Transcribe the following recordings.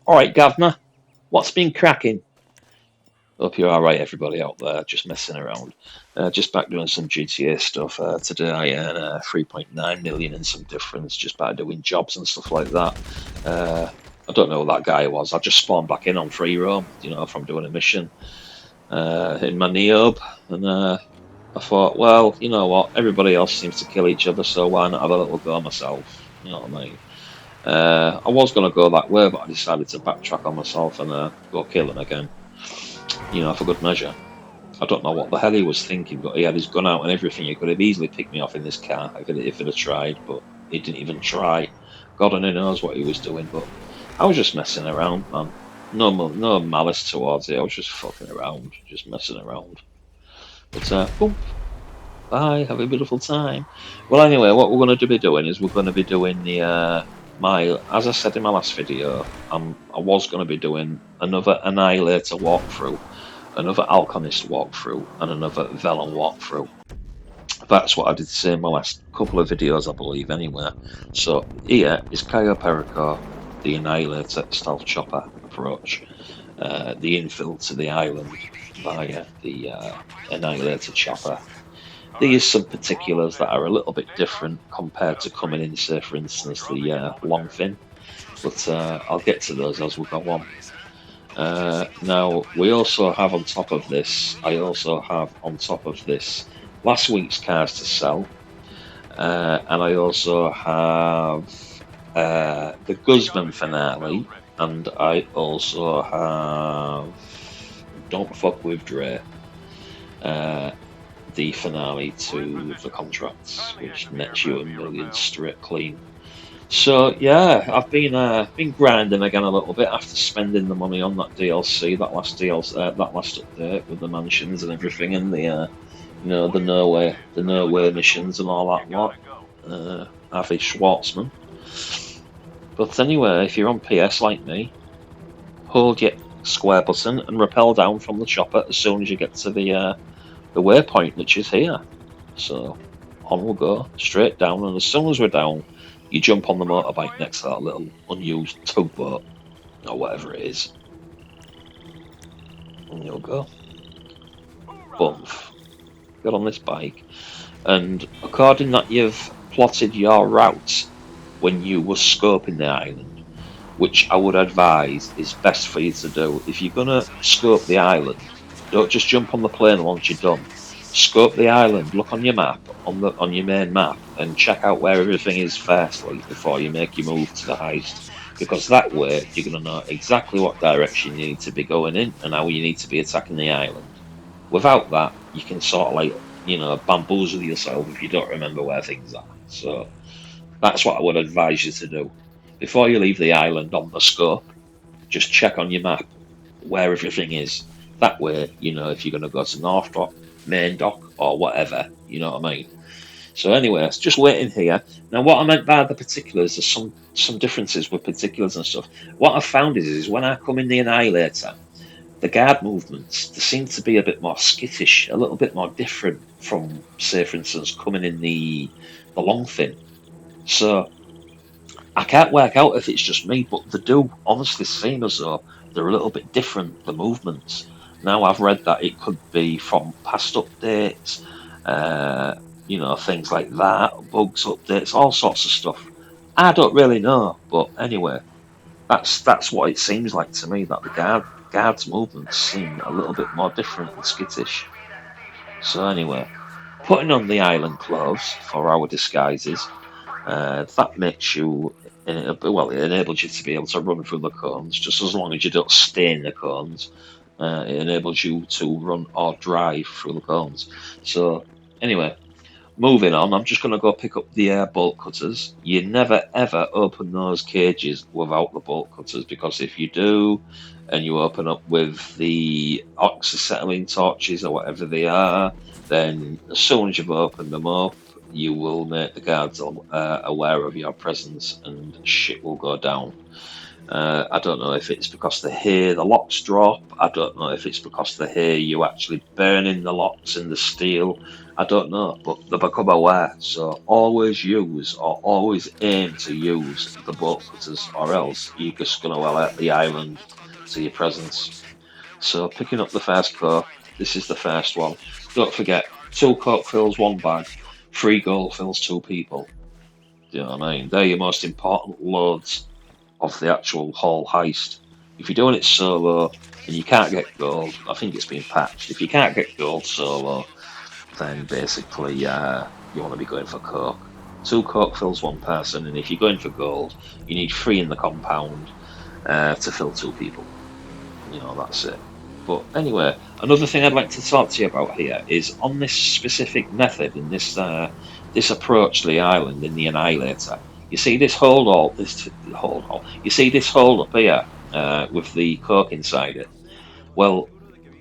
Alright, Governor, what's been cracking? Hope you're alright, everybody out there, just messing around. Just back doing some GTA stuff. Today I earned 3.9 million and some difference just by doing jobs and stuff like that. Uh, I don't know who that guy was. I just spawned back in on free roam, from doing a mission in my Neob. And I thought, well, you know what? Everybody else seems to kill each other, so why not have a little go myself? You know what I mean? I was going to go that way, but I decided to backtrack on myself and go kill him again, for good measure. I don't know what the hell he was thinking, but he had his gun out and everything. He could have easily picked me off in this car if he'd have tried, but he didn't even try. God only knows what he was doing, but I was just messing around, man. No malice towards it. I was just fucking around, just messing around. But boom, bye. Have a beautiful time. Well, anyway, what we're going to be doing is we're going to be doing the as I said in my last video, I was going to be doing another Annihilator walkthrough, another Alchemist walkthrough, and another Vellum walkthrough. That's what I did say in my last couple of videos, I believe, anyway. So here is Cayo Perico, the Annihilator stealth chopper approach, the infill to the island via the Annihilator chopper. There's some particulars that are a little bit different compared to coming in, say, for instance, the long fin, but I'll get to those as we go on. Now, we also have on top of this, I also have on top of this last week's cars to sell, and I also have the Guzman finale, and I also have Don't Fuck With Dre, the finale to the contracts, which nets you 1 million straight clean. So yeah, I've been grinding again a little bit after spending the money on that DLC, that last DLC, that last update with the mansions and everything, and the no way missions and all that lot. Avi Schwartzman. But anyway, if you're on PS like me, hold your square button and rappel down from the chopper as soon as you get to the waypoint, which is here. So on we'll go, straight down, and as soon as we're down, you jump on the motorbike next to that little unused tugboat, or whatever it is. And you'll go. Bump. Get on this bike. And according that you've plotted your route when you were scoping the island, which I would advise is best for you to do. If you're going to scope the island, don't just jump on the plane once you're done. Scope the island, look on your map, on your main map, and check out where everything is firstly before you make your move to the heist. Because that way you're going to know exactly what direction you need to be going in and how you need to be attacking the island. Without that, you can sort of bamboozle yourself if you don't remember where things are. So that's what I would advise you to do. Before you leave the island on the scope, just check on your map where everything is. That way, if you're going to go to North Dock, Main Dock, or whatever, you know what I mean? So anyway, it's just waiting here. Now, what I meant by the particulars, there's some differences with particulars and stuff. What I've found is when I come in the Annihilator, the guard movements, they seem to be a bit more skittish, a little bit more different from, say, for instance, coming in the long fin. So I can't work out if it's just me, but they do honestly seem as though they're a little bit different, the movements. Now I've read that it could be from past updates, things like that, bugs updates, all sorts of stuff. I don't really know, but anyway, that's what it seems like to me, that the guards' movements seem a little bit more different and skittish. So anyway, putting on the island clothes for our disguises, that makes you, it enables you to be able to run through the cones, just as long as you don't stay in the cones. It enables you to run or drive through the cones. So anyway, moving on, I'm just going to go pick up the bolt cutters. You never ever open those cages without the bolt cutters, because if you do, and you open up with the oxyacetylene torches or whatever they are, then as soon as you've opened them up, you will make the guards aware of your presence, and shit will go down. I don't know if it's because they hear the locks drop. I don't know if it's because they hear you actually burning the locks in the steel. I don't know, but they become aware. So always use or always aim to use the boat cutters, or else you're just going to alert the island to your presence. So picking up the first cork, this is the first one. Don't forget, 2 cork fills 1 bag, 3 gold fills 2 people. Do you know what I mean? They're your most important loads of the actual whole heist. If you're doing it solo and you can't get gold, I think it's been patched. If you can't get gold solo, then basically you want to be going for coke. 2 coke fills 1 person, and if you're going for gold, you need 3 in the compound to fill 2 people. That's it. But anyway, another thing I'd like to talk to you about here is on this specific method in this approach to the island in the Annihilator. You see this hold all. You see this hole up here with the cork inside it. Well,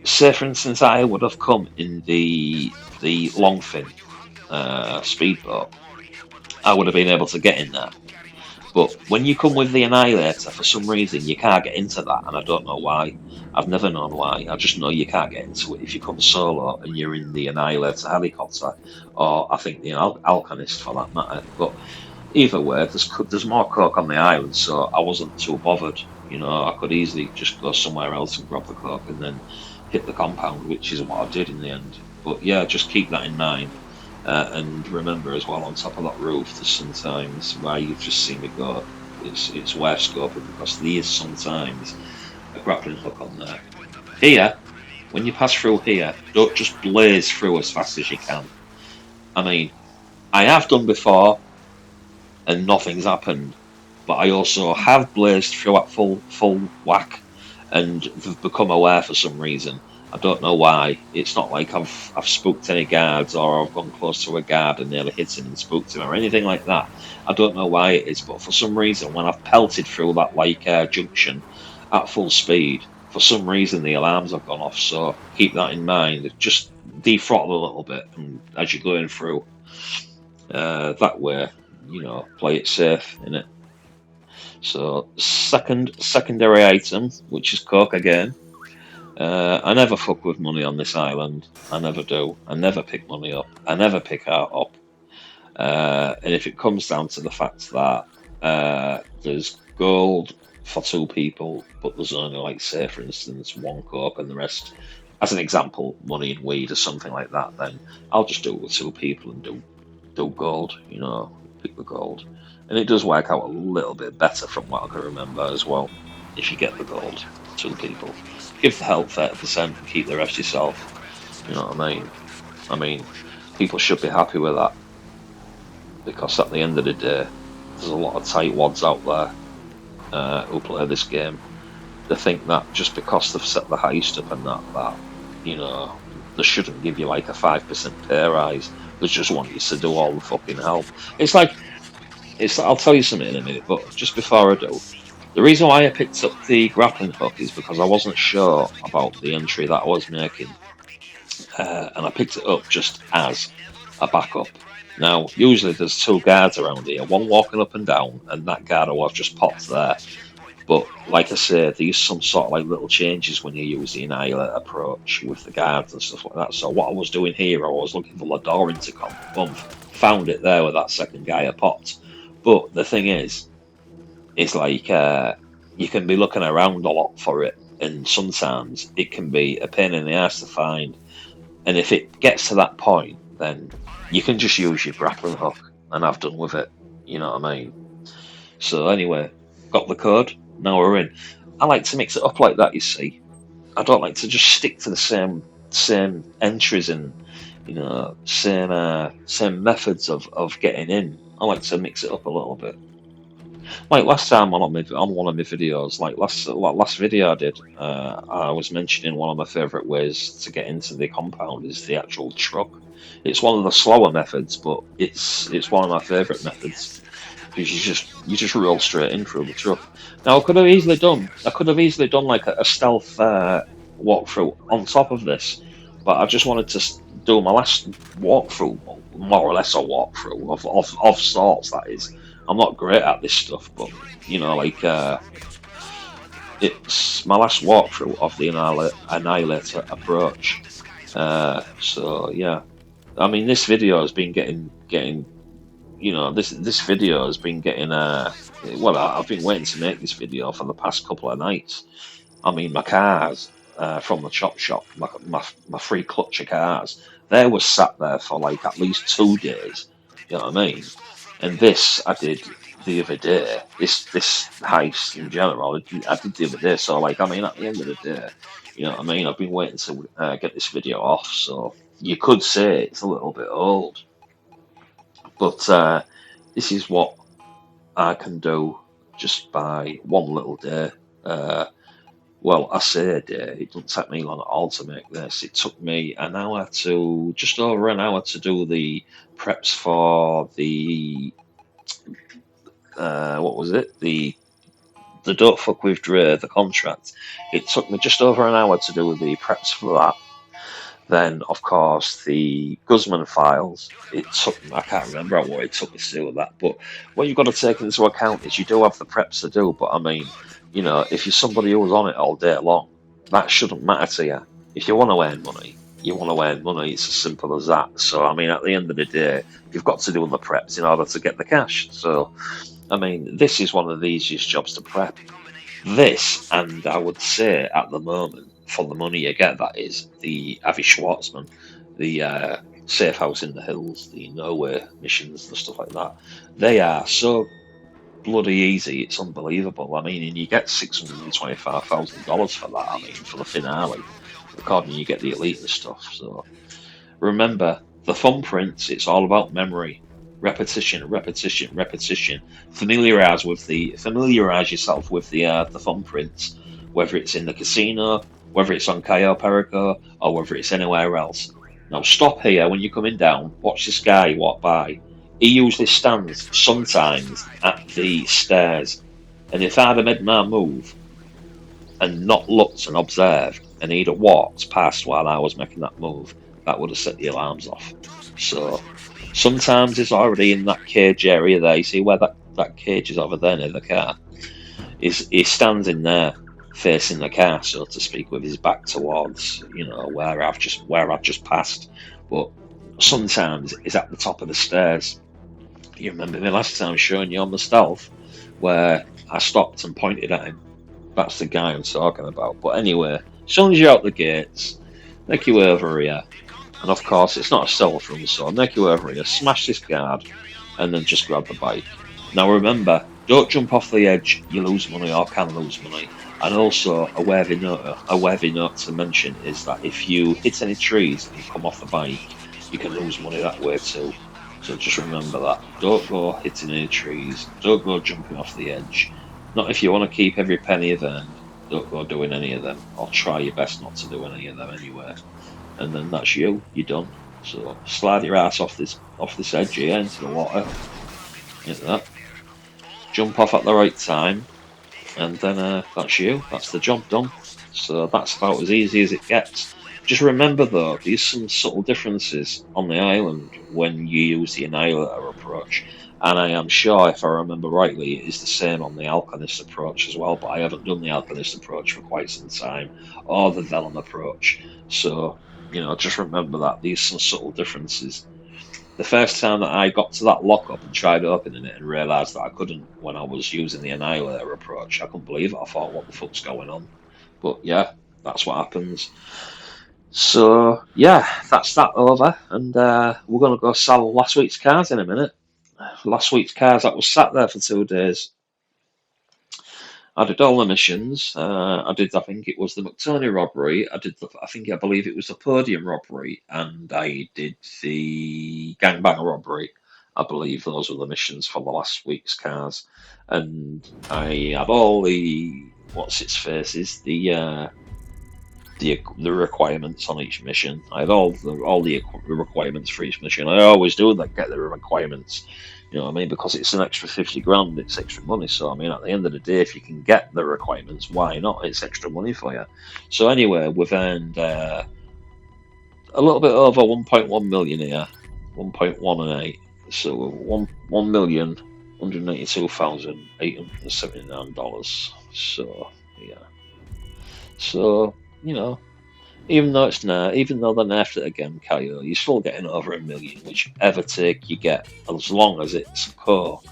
say for instance, I would have come in the longfin speedboat. I would have been able to get in there. But when you come with the Annihilator, for some reason you can't get into that, and I don't know why. I've never known why. I just know you can't get into it if you come solo and you're in the Annihilator helicopter, or I think the Alchemist for that matter. But either way, there's more coke on the island, so I wasn't too bothered. I could easily just go somewhere else and grab the coke and then hit the compound, which is what I did in the end. But yeah, just keep that in mind. And remember as well, on top of that roof, there's sometimes where you've just seen me go, it's worth scoping because there is sometimes a grappling hook on there. Here, when you pass through here, don't just blaze through as fast as you can. I mean, I have done before and nothing's happened, but I also have blazed through at full whack and they've become aware for some reason. I don't know why. It's not like I've spooked any guards or I've gone close to a guard and nearly hit him and spooked him or anything like that. I don't know why it is, but for some reason, when I've pelted through that junction at full speed, for some reason the alarms have gone off. So keep that in mind. Just defrottle a little bit and as you're going through. That way, play it safe in it. So secondary item, which is coke again. I never fuck with money on this island. I never do. I never pick money up. I never pick art up. And if it comes down to the fact that there's gold for 2 people, but there's only, like, say, for instance, 1 coke and the rest, as an example, money and weed or something like that, then I'll just do it with 2 people and do gold, pick the gold. And it does work out a little bit better from what I can remember as well, if you get the gold, 2 people. Give the help 30% and keep the rest yourself. You know what I mean? I mean, people should be happy with that. Because at the end of the day, there's a lot of tight wads out there who play this game. They think that just because they've set the heist up and that they shouldn't give you like a 5% pay rise. They just want you to do all the fucking help. I'll tell you something in a minute, but just before I do, the reason why I picked up the grappling hook is because I wasn't sure about the entry that I was making, and I picked it up just as a backup. Now, usually there's 2 guards around here, one walking up and down, and that guard I was just popped there. But like I said, there's some sort of like little changes when you use the Annihilator approach with the guards and stuff like that. So what I was doing here, I was looking for the door intercom. Boom, found it there with that second guy I popped. But the thing is, it's like you can be looking around a lot for it, and sometimes it can be a pain in the ass to find. And if it gets to that point, then you can just use your grappling hook, and I've done with it. You know what I mean? So anyway, got the code. Now we're in. I like to mix it up like that. You see, I don't like to just stick to the same entries and same methods of getting in. I like to mix it up a little bit. Like last time on one of my videos, like last video I did, I was mentioning one of my favourite ways to get into the compound is the actual truck. It's one of the slower methods, but it's one of my favourite methods because you just roll straight in through the truck. Now I could have easily done like a stealth walkthrough on top of this, but I just wanted to do my last walkthrough, more or less a walkthrough of sorts. That is, I'm not great at this stuff, but it's my last walkthrough of the Annihilator approach. So yeah, I mean, this video has been getting this video has been getting well, I've been waiting to make this video for the past couple of nights. I mean, my cars from the chop shop, my free clutch of cars, they were sat there for like at least 2 days. You know what I mean? And this I did the other day. This heist in general, I did the other day. So like, I mean, at the end of the day, you know what I mean? I've been waiting to get this video off. So you could say it's a little bit old, but this is what I can do just by one little day. Well, I say a day. It doesn't take me long at all to make this. It took me an hour to just over an hour to do the preps for the what was it? The Don't Fuck With Dre, the contract. It took me just over an hour to do the preps for that. Then, of course, the Guzman files. It took I can't remember what it took me to do that, but what you've got to take into account is you do have the preps to do. But I mean, you know, if you're somebody who's on it all day long, that shouldn't matter to you. If you want to earn money, you want to earn money. It's as simple as that. So I mean, at the end of the day, you've got to do the preps in order to get the cash. So I mean, this is one of the easiest jobs to prep. This, and I would say at the moment, for the money you get, that is the Avi Schwartzman, the Safe House in the Hills, the Nowhere missions, and stuff like that. They are so bloody easy, it's unbelievable. I mean, and you get $625,000 for that. I mean, for the finale, according you get the elite and stuff. So remember, the thumbprints, it's all about memory. Repetition, repetition, repetition. Familiarize yourself with the thumbprints, whether it's in the casino, whether it's on Cayo Perico, or whether it's anywhere else. Now stop here when you're coming down, watch this guy walk by. He usually stands sometimes at the stairs. And if I'd have made my move and not looked and observed, and he'd have walked past while I was making that move, that would have set the alarms off. So sometimes it's already in that cage area there. You see where that cage is over there near the car? He stands in there facing the car, so to speak, with his back towards, you know, where I've just passed. But sometimes it's at the top of the stairs. You remember me last time showing you on the stealth where I stopped and pointed at him. That's the guy I'm talking about. But anyway, as soon as you're out the gates, make your way over here. And of course, it's not a stealth room, so make your way over here, smash this guard, and then just grab the bike. Now remember, don't jump off the edge, you lose money or can lose money. And also, a worthy note to mention is that if you hit any trees and you come off the bike, you can lose money that way too. So just remember that. Don't go hitting any trees, don't go jumping off the edge. Not if you want to keep every penny you've earned. Don't go doing any of them, or try your best not to do any of them anyway. And then that's you're done. So slide your ass off this edge here into the water. Into that. Jump off at the right time, and then that's you. That's the job done. So that's about as easy as it gets. Just remember though, there's some subtle differences on the island when you use the Annihilator approach. And I am sure, if I remember rightly, it is the same on the Alchemist approach as well, but I haven't done the Alchemist approach for quite some time, or the Vellum approach. So, you know, just remember that. There's some subtle differences. The first time that I got to that lockup and tried opening it and realised that I couldn't when I was using the Annihilator approach, I couldn't believe it. I thought, what the fuck's going on? But yeah, that's what happens. So yeah, that's that over, and we're gonna go sell last week's cars in a minute. Last week's cars that was sat there for 2 days. I did all the missions. I think it was the McTurney robbery. I believe it was the podium robbery, and I did the gangbanger robbery. I believe those were the missions for the last week's cars, and I had all the what's its faces, the requirements on each mission. I had all the requirements for each mission. I always do that. Get the requirements. You know what I mean? Because it's an extra 50 grand. It's extra money. So I mean, at the end of the day, if you can get the requirements, why not? It's extra money for you. So anyway, we've earned a little bit over 1.1 million here, 1.18. So $1,182,879. So Yeah. So, you know, even though even though they nerfed it again, Cayo, you're still getting over 1 million, whichever take you get, as long as it's coke,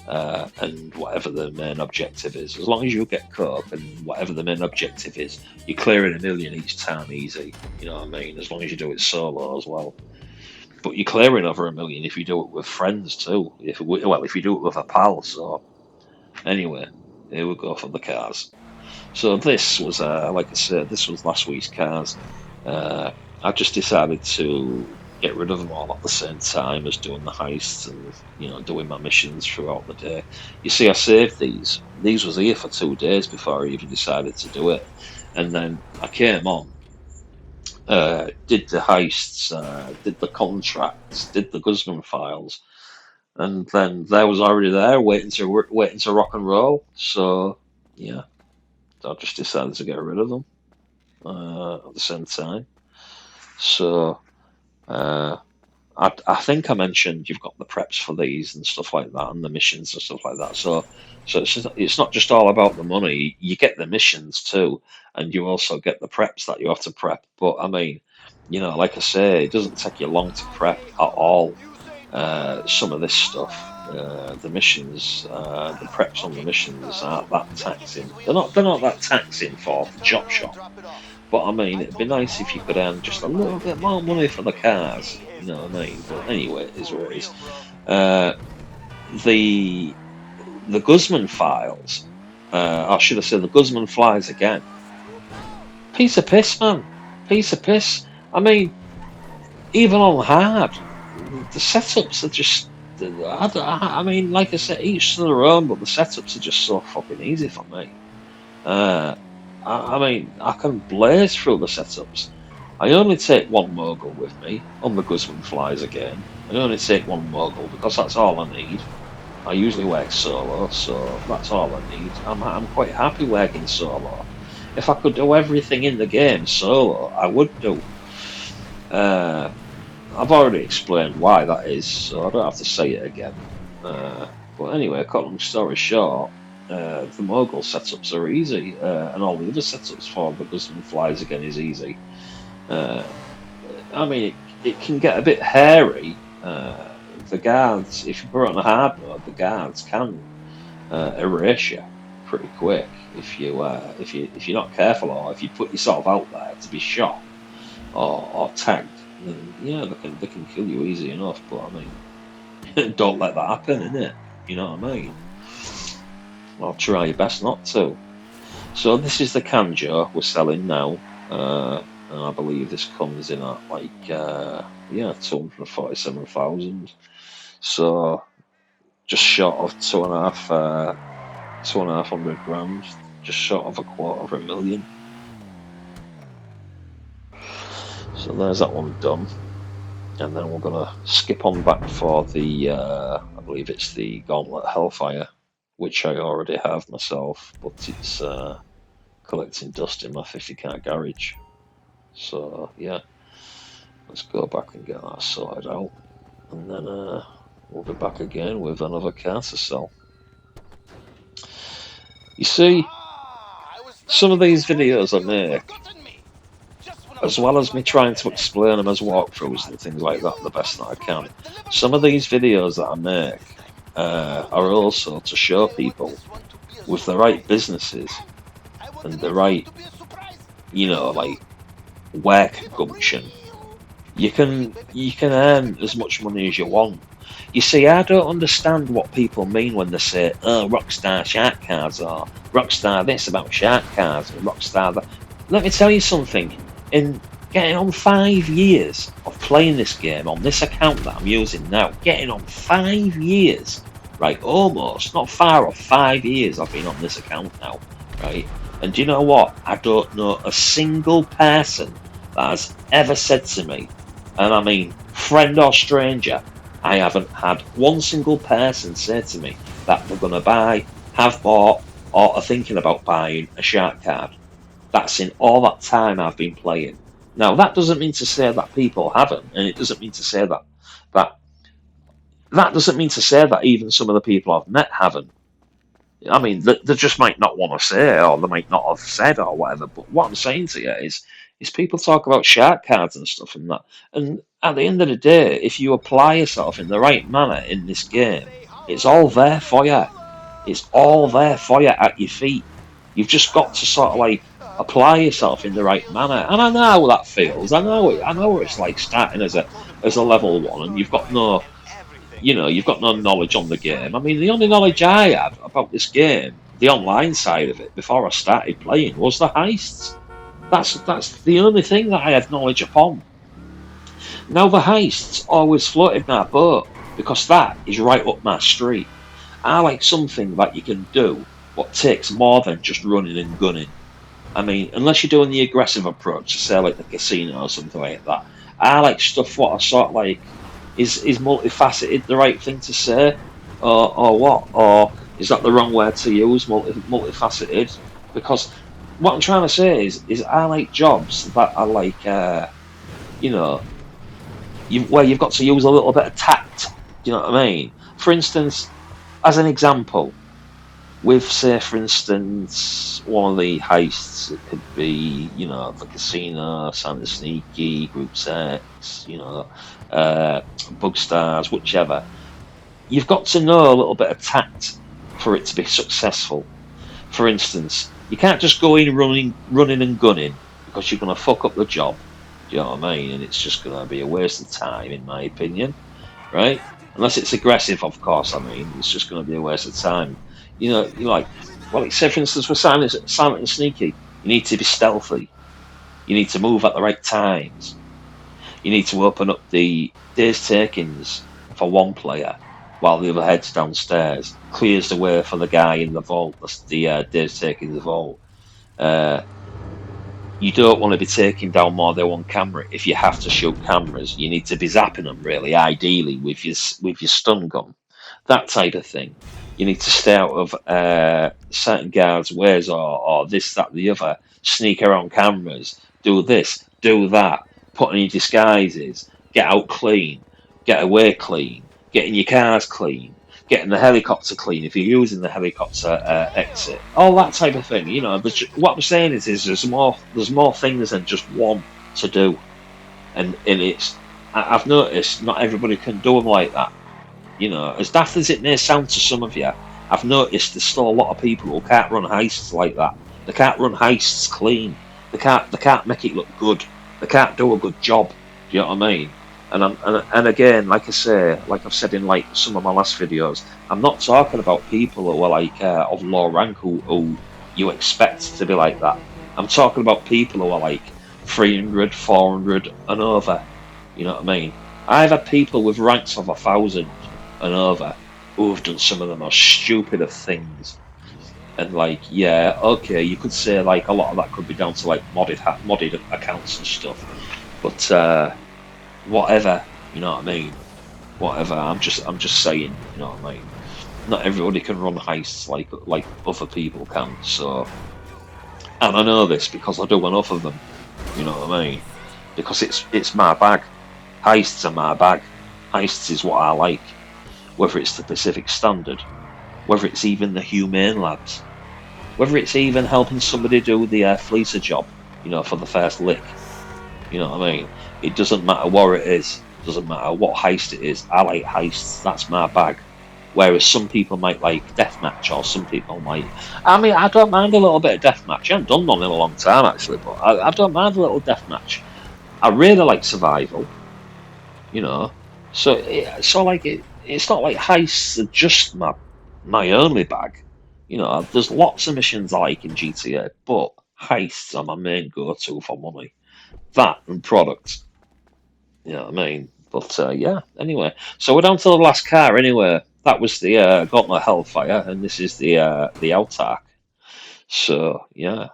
and whatever the main objective is. As long as you get coke and whatever the main objective is, you're clearing 1 million each time easy. You know what I mean? As long as you do it solo as well. But you're clearing over 1 million if you do it with friends too. If you do it with a pal. So anyway, here we go for the cars. So this was, like I said, this was last week's cars. I just decided to get rid of them all at the same time as doing the heists and doing my missions throughout the day. You see, I saved these. These was here for 2 days before I even decided to do it, and then I came on, did the heists, did the contracts, did the Guzman files, and then they was already there waiting to rock and roll. So yeah. I just decided to get rid of them at the same time. So I think I mentioned you've got the preps for these and stuff like that, and the missions and stuff like that. So it's not just all about the money. You get the missions too, and you also get the preps that you have to prep. But I mean, like I say, it doesn't take you long to prep at all. Some of this stuff, the missions, the preps on the missions aren't that taxing. They're not that taxing for the chop shop. But I mean, it'd be nice if you could earn just a little bit more money for the cars. You know what I mean? But anyway, it is what it is. The Guzman files, or should I say, the Guzman flies again. Piece of piss, man. Piece of piss. I mean, even on hard, the setups are just. I mean, like I said, each to their own, but the setups are just so fucking easy for me. I mean, I can blaze through the setups. I only take one mogul with me on the Guzman flies again. I only take one mogul because that's all I need. I usually work solo, so that's all I need. I'm quite happy working solo. If I could do everything in the game solo, I would do. I've already explained why that is, so I don't have to say it again. But anyway, cut long story short, the mogul setups are easy, and all the other setups for the Guzman flies again is easy. I mean, it can get a bit hairy. The guards, if you put it on a hard mode, the guards can erase you pretty quick if you're not careful, or if you put yourself out there to be shot or tagged. Then, yeah, they can kill you easy enough. But I mean, don't let that happen, innit? You know what I mean? I'll try your best not to. So this is the Kanjo we're selling now. And I believe this comes in at like 247,000. So just short of 2,500 grand, just short of 250,000. So there's that one done, and then we're gonna skip on back for the I believe it's the Gauntlet Hellfire, which I already have myself, but it's collecting dust in my 50-car garage. So yeah, let's go back and get that sorted out, and then we'll be back again with another car to sell. You see, some of these videos I make, as well as me trying to explain them as walkthroughs and things like that the best that I can, some of these videos that I make are also to show people with the right businesses and the right, like work gumption, you can earn as much money as you want. You see, I don't understand what people mean when they say, "Oh, Rockstar shark cards," or "Rockstar this about shark cards," or "Rockstar that." Let me tell you something. In getting on 5 years of playing this game on this account that I'm using now, getting on 5 years, right? Almost, not far off 5 years I've been on this account now, right? And do you know what? I don't know a single person that has ever said to me, and I mean friend or stranger, I haven't had one single person say to me that they're going to buy, have bought, or are thinking about buying a shark card. That's in all that time I've been playing. Now, that doesn't mean to say that people haven't, and it doesn't mean to say that doesn't mean to say that even some of the people I've met haven't. I mean, they just might not want to say it, or they might not have said or whatever. But what I'm saying to you is people talk about shark cards and stuff and that. And at the end of the day, if you apply yourself in the right manner in this game, it's all there for you. It's all there for you at your feet. You've just got to sort of like apply yourself in the right manner. And I know how that feels. I know what it's like starting as a level one, and you've got no knowledge on the game. I mean, the only knowledge I had about this game, the online side of it, before I started playing, was the heists. That's the only thing that I had knowledge upon. Now the heists always floated my boat because that is right up my street. I like something that you can do what takes more than just running and gunning. I mean, unless you're doing the aggressive approach, say like the casino or something like that. I like stuff what I sort of like is multifaceted the right thing to say, or what, or is that the wrong word to use? Multifaceted, because what I'm trying to say is I like jobs that are like you know where you've got to use a little bit of tact. Do you know what I mean? For instance, as an example, with, say, for instance, one of the heists, it could be, the casino, Santa Sneaky, Group Sex, Bug Stars, whichever. You've got to know a little bit of tact for it to be successful. For instance, you can't just go in running and gunning because you're going to fuck up the job. Do you know what I mean? And it's just going to be a waste of time, in my opinion, right? Unless it's aggressive, of course. I mean, it's just going to be a waste of time. You're like say for instance, with silent and sneaky, you need to be stealthy. You need to move at the right times. You need to open up the day's takings for one player while the other heads downstairs, clears the way for the guy in the vault, the day's takings vault. Uh, you don't want to be taking down more than one camera. If you have to shoot cameras, you need to be zapping them really, ideally with your stun gun, that type of thing. You need to stay out of certain guards' ways, or this, that, the other. Sneak around cameras, do this, do that, put on your disguises, get out clean, get away clean, getting your cars clean, getting the helicopter clean if you're using the helicopter exit, all that type of thing. What I'm saying is there's more things than just one to do, and I've noticed not everybody can do them like that. As daft as it may sound to some of you, I've noticed there's still a lot of people who can't run heists like that. They can't run heists clean. They can't make it look good. They can't do a good job. Do you know what I mean? And again, like I say, like I've said in like some of my last videos, I'm not talking about people who are like of low rank who you expect to be like that. I'm talking about people who are like 300, 400 and over. You know what I mean? I've had people with ranks of 1,000 and over who have done some of the most stupid of things. And like, yeah, okay, you could say like a lot of that could be down to like modded accounts and stuff, but whatever, you know what I mean? Whatever. I'm just saying, you know what I mean? Not everybody can run heists like other people can. So, and I know this because I do enough of them. You know what I mean? Because it's my bag. Heists are my bag. Heists is what I like. Whether it's the Pacific Standard, whether it's even the Humane Lads, whether it's even helping somebody do the fleecer job, for the first lick. You know what I mean? It doesn't matter what it is. It doesn't matter what heist it is. I like heists. That's my bag. Whereas some people might like deathmatch, or some people might. I mean, I don't mind a little bit of deathmatch. I haven't done one in a long time actually, but I don't mind a little deathmatch. I really like survival. So it's not like heists are just my only bag. There's lots of missions I like in GTA, but heists are my main go-to for money. That and products. You know what I mean? But yeah, anyway. So we're down to the last car anyway. That was the Gauntlet Hellfire, and this is the Autark. So yeah,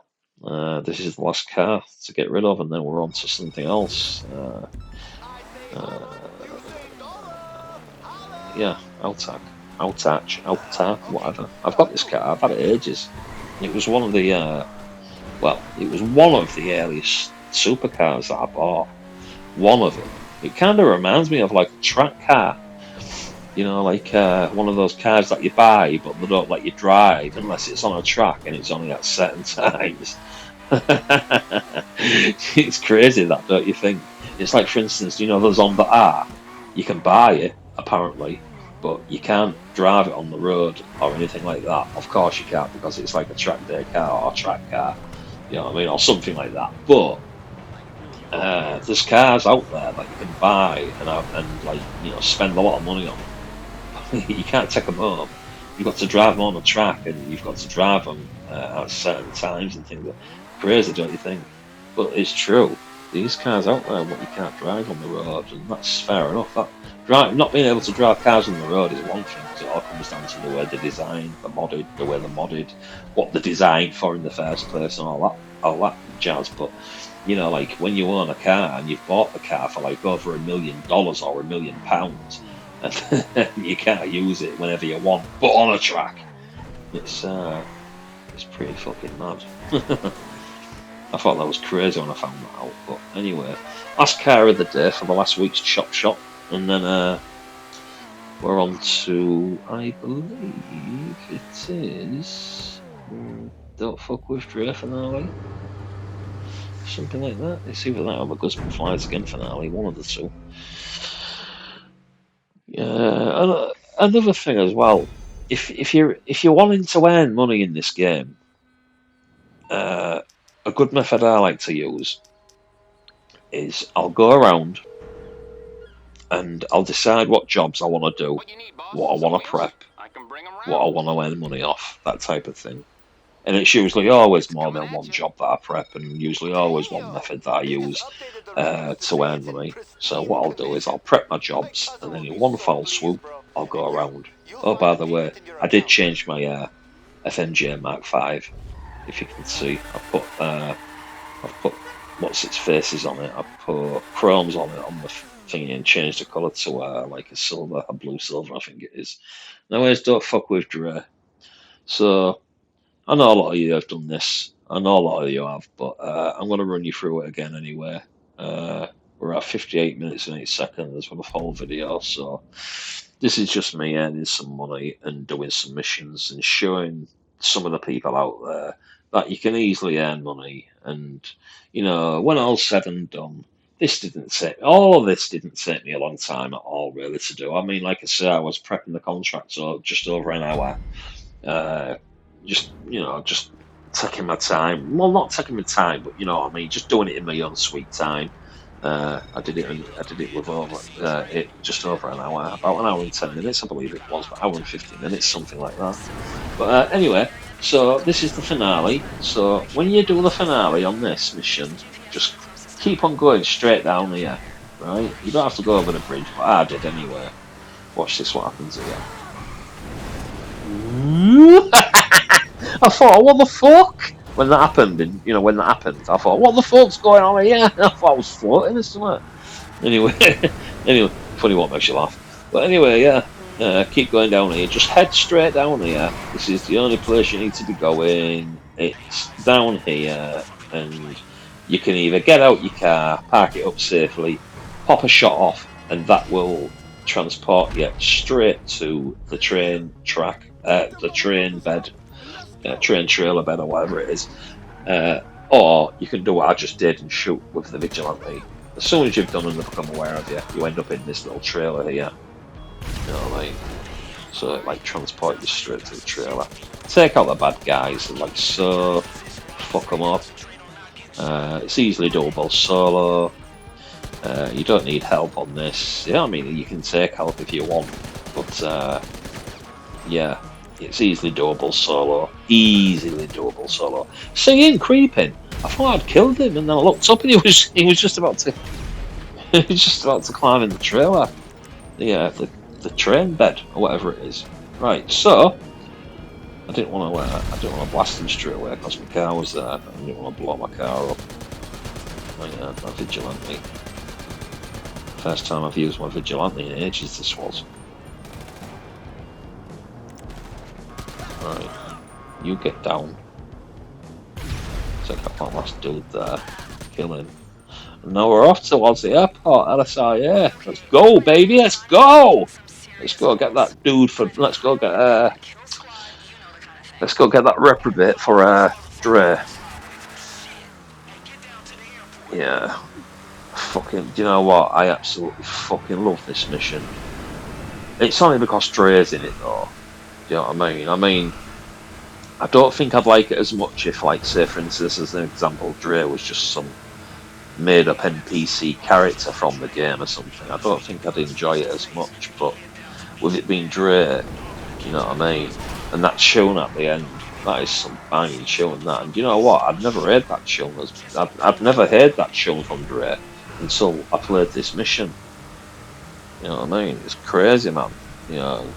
this is the last car to get rid of, and then we're on to something else. Uh, yeah, Autark, whatever. I've got this car. I've had it ages. It was one of the it was one of the earliest supercars that I bought. One of them. It kind of reminds me of like a track car. You know, like one of those cars that you buy, but they don't let you drive unless it's on a track and it's only at certain times. It's crazy that, don't you think? It's like, for instance, you know, the Zonda R. You can buy it, apparently, but you can't drive it on the road or anything like that. Of course you can't, because it's like a track day car or track car, you know what I mean, or something like that. But there's cars out there that you can buy and like, you know, spend a lot of money on. You can't take them home. You've got to drive them on the track, and you've got to drive them at certain times and things. Crazy, don't you think? But it's true. These cars out there, what you can't drive on the road, and that's fair enough. Not being able to drive cars on the road is one thing, because it all comes down to the way they're designed, the way they're modded, what they're designed for in the first place, and all that jazz. But you know, like when you own a car and you've bought the car for like over $1 million or £1 million, and you can't use it whenever you want, but on a track, it's pretty fucking mad. I thought that was crazy when I found that out. But anyway, last car of the day for the last week's Chop Shop, and then we're on to, I believe it is Don't Fuck With Dre finale, something like that. It's either that or the Guzman Flies Again finale, one of the two. Yeah, another thing as well. If you're wanting to earn money in this game, a good method I like to use is I'll go around and I'll decide what jobs I want to do, what I want to prep, what I want to earn money off, that type of thing. And it's usually always more than one job that I prep, and usually always one method that I use to earn money. So what I'll do is I'll prep my jobs, and then in one foul swoop, I'll go around. Oh, by the way, I did change my FMJ Mark 5. If you can see, I've put what's its faces on it. I've put chromes on it on the thingy and changed the colour to like a silver, a blue silver, I think it is. Anyways, don't fuck with Dre. So I know a lot of you have done this. I know a lot of you have, but I'm going to run you through it again anyway. We're at 58 minutes and 8 seconds for the whole video, so this is just me earning some money and doing some missions and showing some of the people out there that you can easily earn money. And you know, when all's said and done, all of this didn't take me a long time at all, really, to do. I mean, like I said, I was prepping the contract so just over an hour. Uh, just taking my time. Well, not taking my time, but you know what I mean. Just doing it in my own sweet time. I did it with just over an hour, about an hour and 10 minutes, I believe it was, about an hour and 50 minutes, something like that. But anyway, so this is the finale. So when you do the finale on this mission, just keep on going straight down here, right? You don't have to go over the bridge, but I did anyway. Watch this, what happens here. I thought, what the fuck? When that happened, I thought, what the fuck's going on here? I thought I was floating or something. Anyway, anyway, funny what makes you laugh. But anyway, yeah, keep going down here. Just head straight down here. This is the only place you need to be going. It's down here, and you can either get out your car, park it up safely, pop a shot off, and that will transport you straight to the train track, the train bed, train trailer bed, or whatever it is. Or you can do what I just did and shoot with the vigilante. As soon as you've done and they become aware of you, you end up in this little trailer here. You know, like, so it like transport you straight to the trailer. Take out the bad guys and like so, fuck them up. It's easily doable solo. You don't need help on this. Yeah, I mean, you can take help if you want, but yeah, it's easily doable solo. Easily doable solo. Seeing creeping, I thought I'd killed him, and then I looked up and he was just about to climb in the trailer. The train bed or whatever it is. Right, so I didn't want to blast him straight away because my car was there. I didn't want to blow my car up. My vigilante. First time I've used my vigilante in ages, this was. Right, you get down. Take out that last dude there. Kill him. And now we're off towards the airport, LSIA. Let's go, baby, let's go! Let's go get that dude for. Let's go get that reprobate for Dre. Yeah. Fucking. Do you know what? I absolutely fucking love this mission. It's only because Dre's in it though. Do you know what I mean? I don't think I'd like it as much if, like, say for instance, as an example, Dre was just some made up NPC character from the game or something. I don't think I'd enjoy it as much, but with it being Dre, you know what I mean? And that tune at the end, that is some banging tune, that. And you know what? I'd never heard that tune. I've never heard that tune from Dre until I played this mission. You know what I mean? It's crazy, man. You know,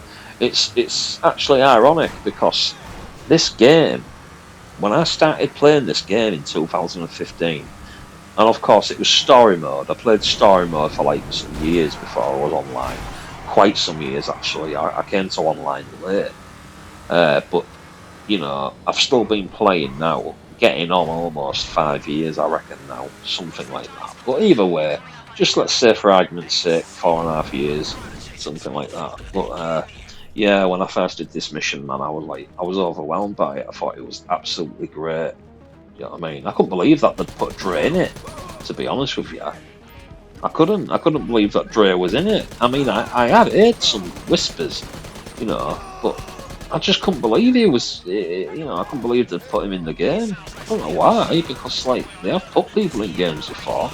it's actually ironic because this game, when I started playing this game in 2015, and of course it was story mode. I played story mode for like some years before I was online. Quite some years actually. I came to online late. But, you know, I've still been playing now, getting on almost 5 years, I reckon now, something like that. But either way, just let's say for argument's sake, 4.5 years, something like that. But yeah, when I first did this mission, man, I was overwhelmed by it. I thought it was absolutely great. You know what I mean? I couldn't believe that they'd put Dre in it, to be honest with you. I couldn't believe that Dre was in it. I mean, I had heard some whispers, you know, but I just couldn't believe he was, you know, I couldn't believe they'd put him in the game. I don't know why, because, like, they have put people in games before.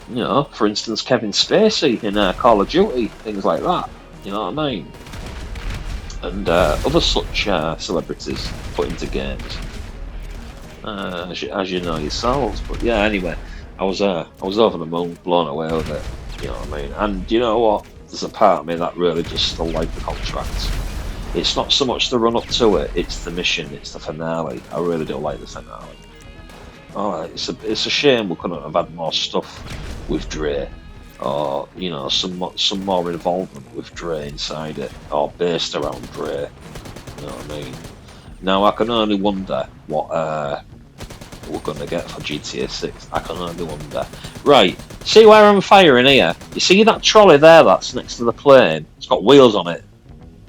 You know, for instance, Kevin Spacey in Call of Duty, things like that. You know what I mean? And other such celebrities put into games, as you know yourselves. But yeah, anyway, I was over the moon, blown away with it. You know what I mean? And you know what? There's a part of me that really just still like the contract. It's not so much the run up to it; it's the mission, it's the finale. I really do like the finale. Oh, it's a shame we couldn't have had more stuff with Dre, or you know, some more involvement with Dre inside it, or based around Dre. You know what I mean? Now I can only wonder what we're going to get for GTA 6. I can only wonder. Right, see where I'm firing here? You see that trolley there that's next to the plane? It's got wheels on it.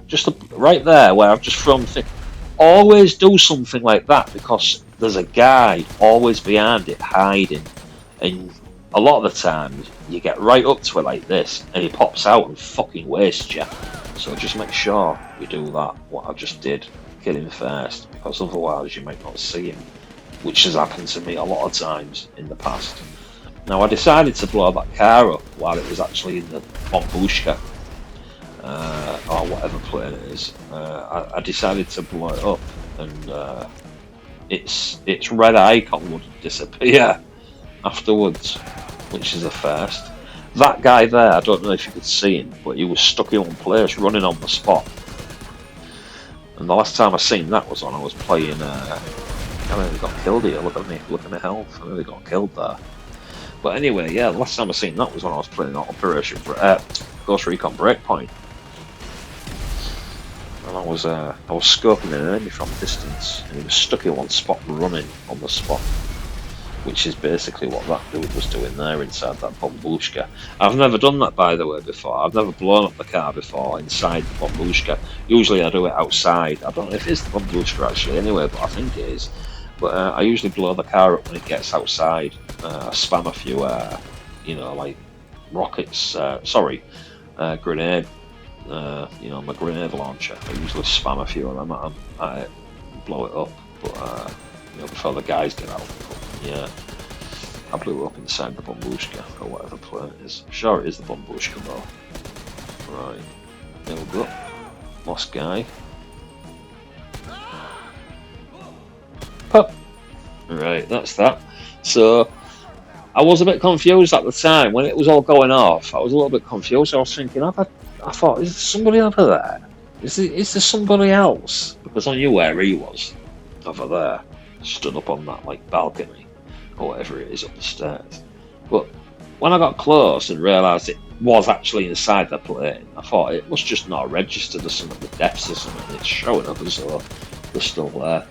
Just right there where I've just thrown the thing. Always do something like that because there's a guy always behind it hiding. And a lot of the times you get right up to it like this and he pops out and fucking wastes you. So just make sure you do that, what I just did. Kill him first, because otherwise you might not see him, which has happened to me a lot of times in the past. Now I decided to blow that car up while it was actually in the Bombushka, or whatever plane it is. I decided to blow it up, and its red icon would disappear afterwards, which is a first. That guy there, I don't know if you could see him, but he was stuck in one place, running on the spot. And the last time I seen that was when I was playing. I nearly got killed here. Look at me, look at my health. I nearly got killed there. But anyway, yeah, the last time I seen that was when I was playing Operation Ghost Recon Breakpoint, and I was scoping an enemy from a distance, and he was stuck in one spot, running on the spot, which is basically what that dude was doing there inside that Bombushka. I've never done that, by the way, before. I've never blown up the car before inside the Bombushka. Usually I do it outside. I don't know if it's the Bombushka actually anyway, but I think it is. But I usually blow the car up when it gets outside. I spam a few, you know, like rockets, grenade, you know, my grenade launcher. I usually spam a few of them at them. I blow it up, but, you know, before the guys get out. Yeah, I blew up inside the Bombushka, or whatever plane it is. Sure, it is the Bombushka though. Right, there we go. Lost guy. Pop. Right, that's that. So, I was a bit confused at the time when it was all going off. I was a little bit confused. I was thinking, I thought, is there somebody over there? Is there somebody else? Because I knew where he was, over there, stood up on that like balcony, or whatever it is up the stairs. But when I got close and realised it was actually inside the plane, I thought it must just not registered or something, the depths or something. It's showing up as though they're still there.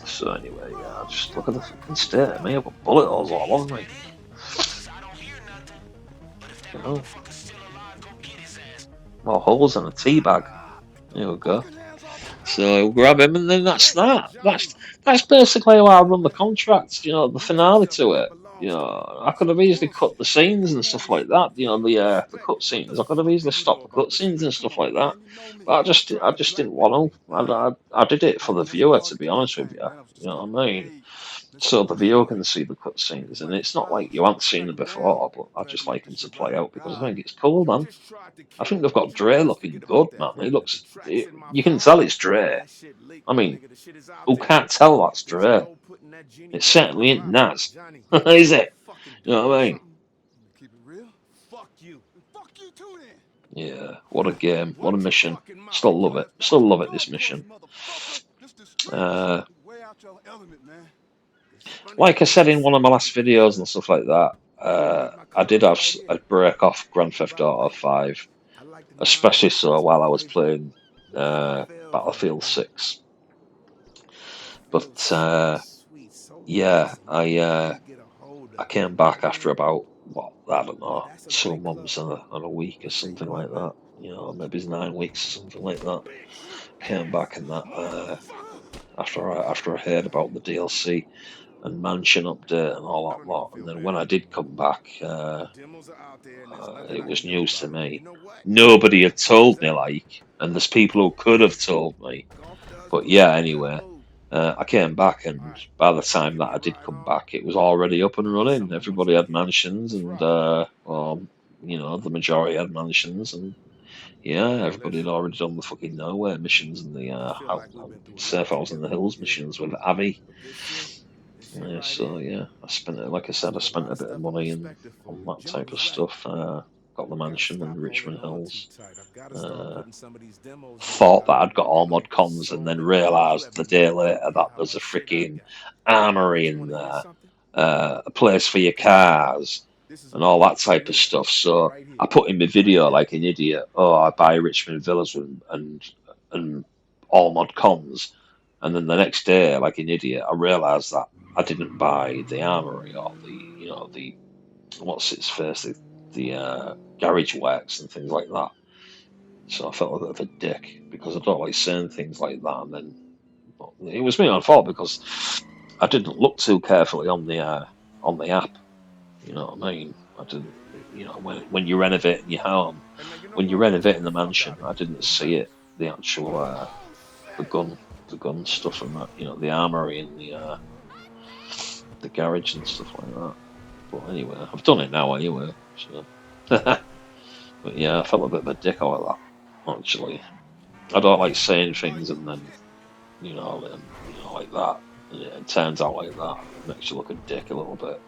So anyway, yeah, just look at the fucking state of me. I've got bullet holes all over me. You know? well, holes in a tea bag. There we go. So grab him, and then that's that. That's basically how I run the contract. You know, the finale to it. You know, I could have easily cut the scenes and stuff like that. You know, the cut scenes. I could have easily stopped the cut scenes and stuff like that. But I just didn't want to. I did it for the viewer, to be honest with you. You know what I mean? So the viewer can see the cut scenes, and it's not like you haven't seen them before. But I just like them to play out because I think it's cool, man. I think they've got Dre looking good, man. You can tell it's Dre. I mean, who can't tell that's Dre? It certainly ain't Nas, is it? You know what I mean? Yeah, what a game, what a mission. Still love it. Still love it, this mission. Uh, like I said in one of my last videos and stuff like that, I did have a break off Grand Theft Auto 5, especially so while I was playing Battlefield 6. But yeah, I came back after about, what, I don't know, 2 months and a week or something like that. You know, maybe it's 9 weeks or something like that. Came back and that after I heard about the DLC and mansion update and all that lot. And then when I did come back, it was news to me. Nobody had told me, like, and there's people who could have told me. But yeah, anyway, I came back, and by the time that I did come back, it was already up and running. Everybody had mansions, and you know, the majority had mansions, and yeah, everybody had already done the fucking nowhere missions and the safe house in the hills missions with Abby. Yeah, so yeah, I spent it. Like I said, I spent a bit of money on that type of stuff. Got the mansion in Richmond Hills. Uh, Thought that I'd got all mod cons, and then realised the day later that there's a freaking armory in there, a place for your cars, and all that type of stuff. So I put in my video like an idiot. Oh, I buy Richmond Villas and all mod cons, and then the next day, like an idiot, I realised that I didn't buy the armory or the what's its face the garage works and things like that. So I felt a bit of a dick because I don't like saying things like that. And then it was my own fault because I didn't look too carefully on the app. You know what I mean? I didn't. You know, when you're renovating your home, when you're renovating the mansion, I didn't see it. The actual the gun the gun stuff and that. You know, the armory and the garage and stuff like that. But anyway, I've done it now anyway. So. But yeah, I felt a bit of a dick about that. Actually, I don't like saying things and then like that. And it turns out like that. It makes you look a dick a little bit.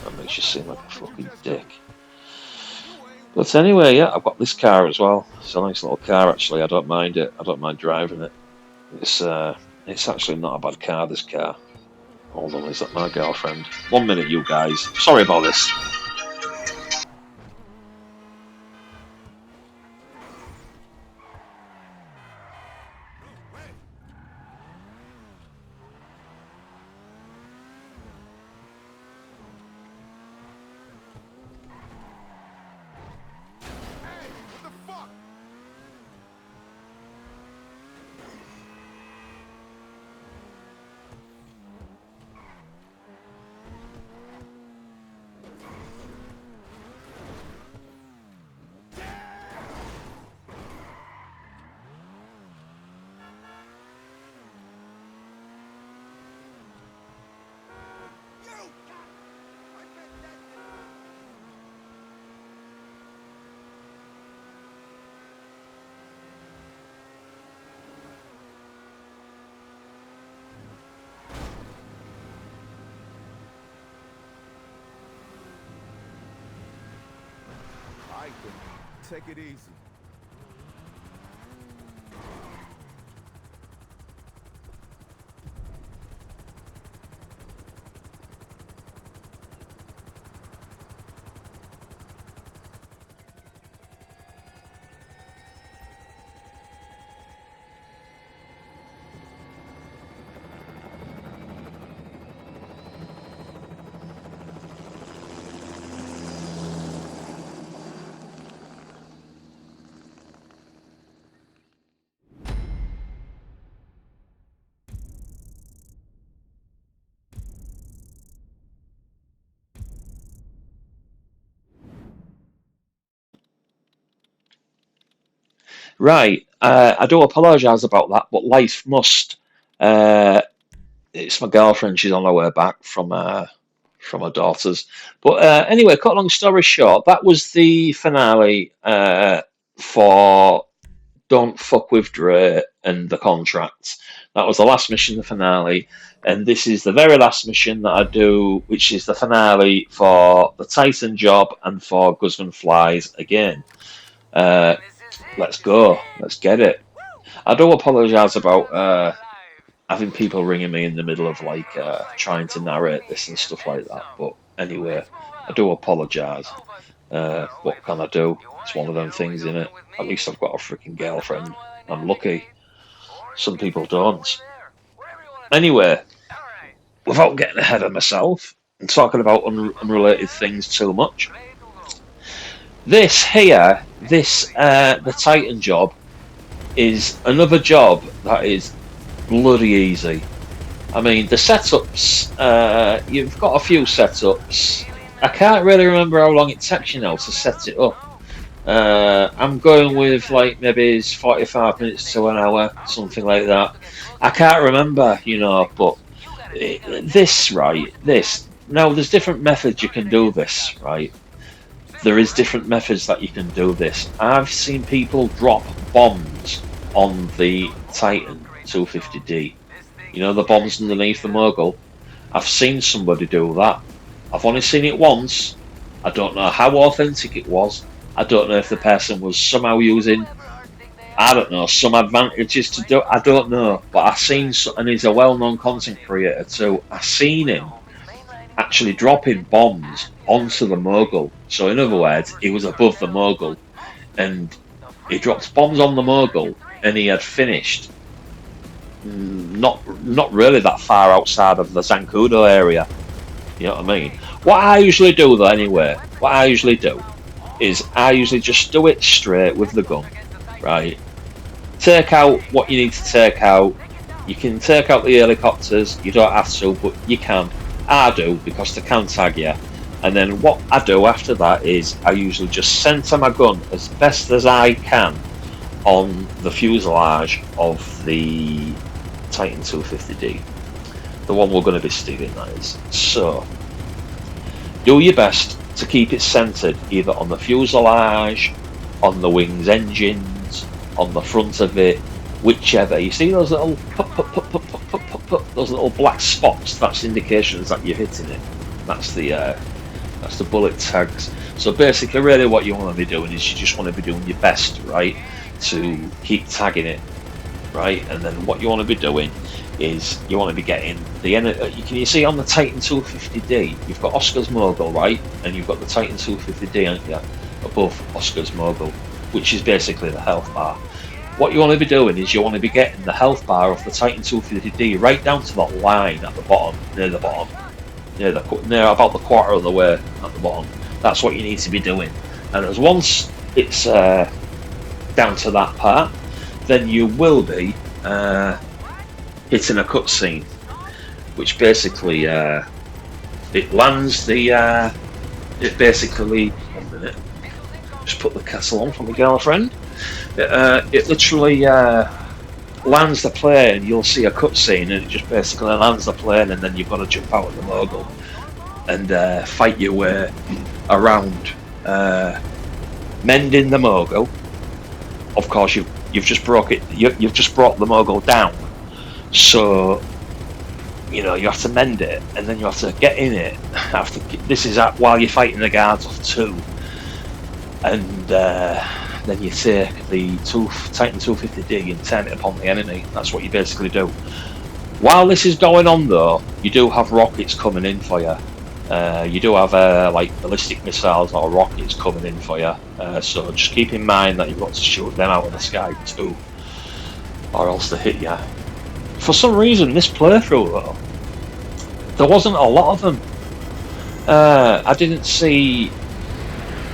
That makes you seem like a fucking dick. But anyway, yeah, I've got this car as well. It's a nice little car actually. I don't mind it. I don't mind driving it. It's actually not a bad car. This car. Hold on, is that my girlfriend? 1 minute, you guys. Sorry about this. Take it easy. Right. I do apologise about that, but life must. Uh, it's my girlfriend. She's on her way back from her daughter's. But anyway, cut long story short, that was the finale for Don't Fuck with Dre and the Contract. That was the last mission, the finale, and this is the very last mission that I do, which is the finale for the Titan job and for Guzman Flies again. Uh, let's go. Let's get it. I do apologise about having people ringing me in the middle of like trying to narrate this and stuff like that. But anyway, I do apologise. What can I do? It's one of them things, isn't it? At least I've got a freaking girlfriend. I'm lucky. Some people don't. Anyway, without getting ahead of myself and talking about unrelated things too much, this here, the Titan job is another job that is bloody easy. I mean, the setups, you've got a few setups. I can't really remember how long it takes you now to set it up. I'm going with like maybe it's 45 minutes to an hour, something like that. I can't remember, but this. Now, there's different methods you can do this, right? There is different methods that you can do this. I've seen people drop bombs on the Titan 250D. You know, the bombs underneath the mogul. I've seen somebody do that. I've only seen it once. I don't know how authentic it was. I don't know if the person was somehow using, I don't know, some advantages to do. I don't know, but I've seen, and he's a well-known content creator too. I've seen him actually dropping bombs onto the mogul. So in other words, he was above the mogul, and he dropped bombs on the mogul, and he had finished not really that far outside of the Zancudo area. You know what I mean? What I usually do though, anyway, what I usually do is I usually just do it straight with the gun, right? Take out what you need to take out. You can take out the helicopters. You don't have to, but you can. I do because they can tag you. And then what I do after that is I usually just center my gun as best as I can on the fuselage of the Titan 250D, the one we're going to be stealing, that is. So do your best to keep it centered either on the fuselage, on the wings engines, on the front of it, whichever. You see those little those little black spots? That's indications that you're hitting it. That's the bullet tags. So basically, really, what you want to be doing is you just want to be doing your best, right, to keep tagging it, right. And then what you want to be doing is you want to be getting the you see on the Titan 250D, you've got Oscar's mogul, right, and you've got the Titan 250D, aren't you, above Oscar's mogul, which is basically the health bar. What you want to be doing is you want to be getting the health bar of the Titan 250D right down to that line at the bottom, near about the quarter of the way at the bottom. That's what you need to be doing. And as once it's down to that part, then you will be hitting a cutscene, which basically it lands the it basically 1 minute. Just put the castle on for my girlfriend. It literally lands the plane. You'll see a cutscene, and it just basically lands the plane, and then you've got to jump out of the mogul and fight your way around, mending the mogul. Of course, you've just broke it. You've just brought the mogul down, so you have to mend it, and then you have to get in it. This is while you're fighting the guards off too, and then you take the Titan 250D and turn it upon the enemy. That's what you basically do. While this is going on, though, you do have rockets coming in for you. You do have like ballistic missiles or rockets coming in for you. So just keep in mind that you've got to shoot them out of the sky too, or else they hit you. For some reason, this playthrough though, there wasn't a lot of them. I didn't see.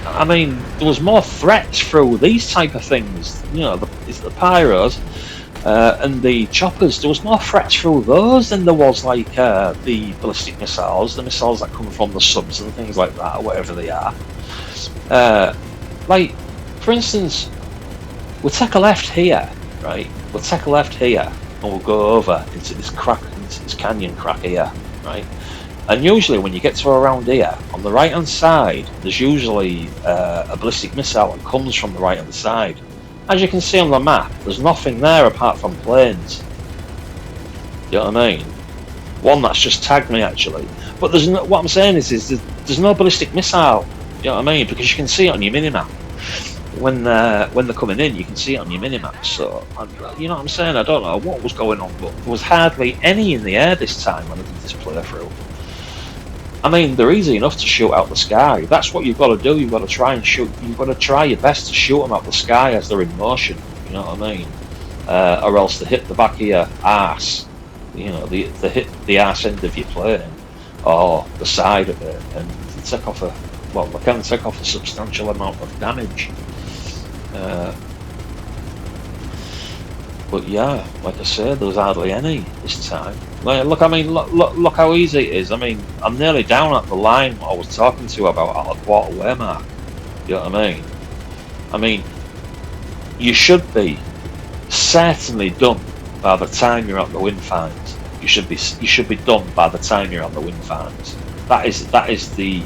I mean, there was more threats through these type of things. The pyros and the choppers. There was more threats through those than there was like the ballistic missiles, the missiles that come from the subs and things like that, or whatever they are. Like, for instance, we'll take a left here, right? We'll take a left here, and we'll go over into this crack, into this canyon crack here, right? And usually when you get to around here, on the right hand side, there's usually a ballistic missile that comes from the right hand side. As you can see on the map, there's nothing there apart from planes. You know what I mean? One that's just tagged me actually. But there's no, what I'm saying is there's no ballistic missile. You know what I mean? Because you can see it on your minimap. When they're coming in, you can see it on your minimap. So, you know what I'm saying? I don't know what was going on, but there was hardly any in the air this time when I did this playthrough. I mean, they're easy enough to shoot out the sky. That's what you've got to do. You've got to try and shoot. You've got to try your best to shoot them out the sky as they're in motion. You know what I mean? Or else they hit the back of your arse. You know, they hit the arse end of your plane or the side of it, and they take off they can take off a substantial amount of damage. But yeah, like I said, there was hardly any this time. Like, look, I mean, look how easy it is. I mean, I'm nearly down at the line I was talking to about at the quarter way mark. You know what I mean? I mean, you should be certainly done by the time you're at the wind farms. You should be done by the time you're at the wind farms. That is the.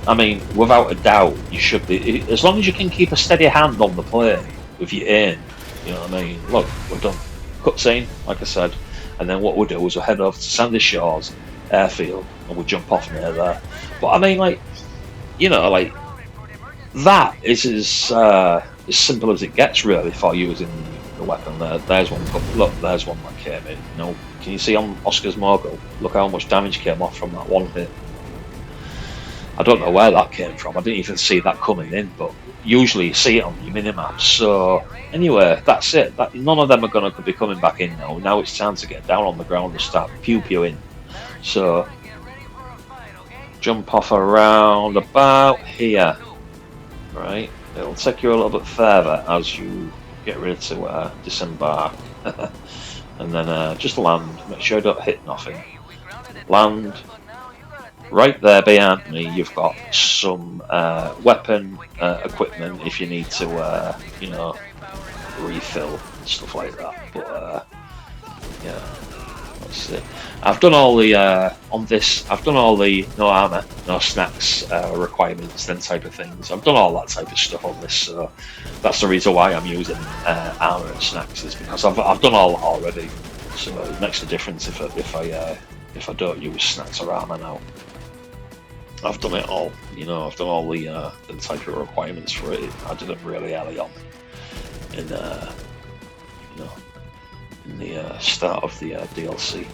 I mean, without a doubt, you should be. As long as you can keep a steady hand on the plane with your aim. You know what I mean? Look, we're done. Cutscene, like I said, and then what we'll do is we'll head over to Sandy Shores airfield and we'll jump off near there. But I mean, like, you know, like that is as simple as it gets, really, for using the weapon. There's one. Look, there's one that came in. You know, can you see on Oscar's mogul? Look how much damage came off from that one hit. I don't know where that came from. I didn't even see that coming in, but usually you see it on your minimap. So anyway, that's it. None of them are going to be coming back in now. Now it's time to get down on the ground and start pew-pewing. So jump off around about here, right? It'll take you a little bit further as you get ready to disembark. And then just land. Make sure you don't hit nothing. Land. Right there behind me, you've got some weapon equipment if you need to, you know, refill and stuff like that. But yeah, let's see. I've done all the on this. I've done all the no armor, no snacks requirements, then type of things. I've done all that type of stuff on this, so that's the reason why I'm using armor and snacks, is because I've done all that already. So it makes a difference if I don't use snacks or armor now. I've done it all, you know. I've done all the type of requirements for it. I did it really early on in you know, in the start of the DLC.